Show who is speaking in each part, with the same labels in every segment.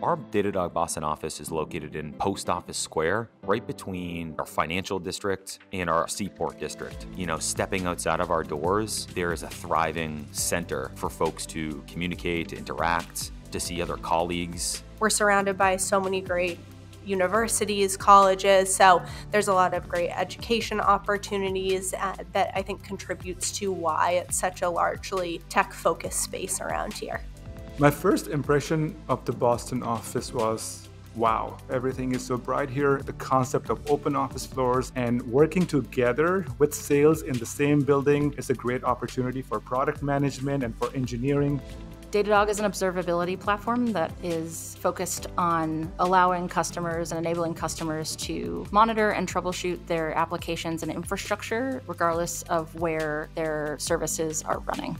Speaker 1: Our Datadog Boston office is located in Post Office Square, right between our financial district and our Seaport district. Stepping outside of our doors, there is a thriving center for folks to communicate, to interact, to see other colleagues.
Speaker 2: We're surrounded by so many great universities, colleges, so there's a lot of great education opportunities that I think contributes to why it's such a largely tech-focused space around here.
Speaker 3: My first impression of the Boston office was, wow, everything is so bright here. The concept of open office floors and working together with sales in the same building is a great opportunity for product management and for engineering.
Speaker 4: Datadog is an observability platform that is focused on allowing customers and enabling customers to monitor and troubleshoot their applications and infrastructure, regardless of where their services are running.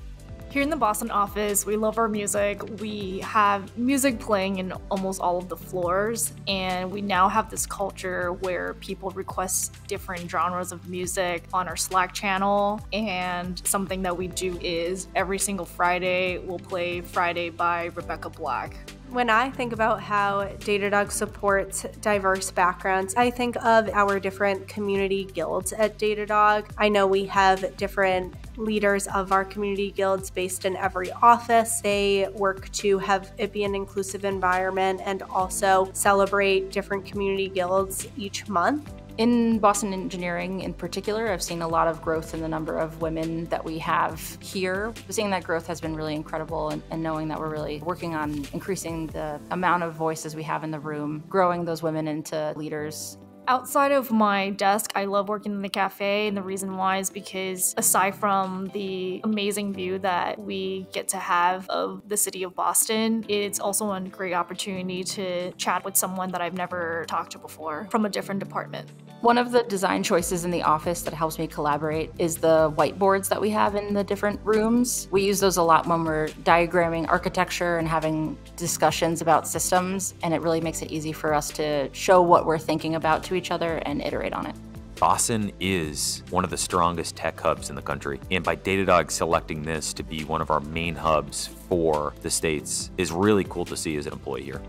Speaker 5: Here in the Boston office, we love our music. We have music playing in almost all of the floors, and we now have this culture where people request different genres of music on our Slack channel, and something that we do is every single Friday, we'll play Friday by Rebecca Black.
Speaker 2: When I think about how Datadog supports diverse backgrounds, I think of our different community guilds at Datadog. I know we have different leaders of our community guilds based in every office. They work to have it be an inclusive environment and also celebrate different community guilds each month.
Speaker 4: In Boston engineering in particular, I've seen a lot of growth in the number of women that we have here. Seeing that growth has been really incredible, and knowing that we're really working on increasing the amount of voices we have in the room, growing those women into leaders.
Speaker 5: Outside of my desk, I love working in the cafe, and the reason why is because aside from the amazing view that we get to have of the city of Boston, it's also a great opportunity to chat with someone that I've never talked to before from a different department.
Speaker 4: One of the design choices in the office that helps me collaborate is the whiteboards that we have in the different rooms. We use those a lot when we're diagramming architecture and having discussions about systems, and it really makes it easy for us to show what we're thinking about to each other and iterate on it.
Speaker 1: Boston is one of the strongest tech hubs in the country, and by Datadog selecting this to be one of our main hubs for the States is really cool to see as an employee here.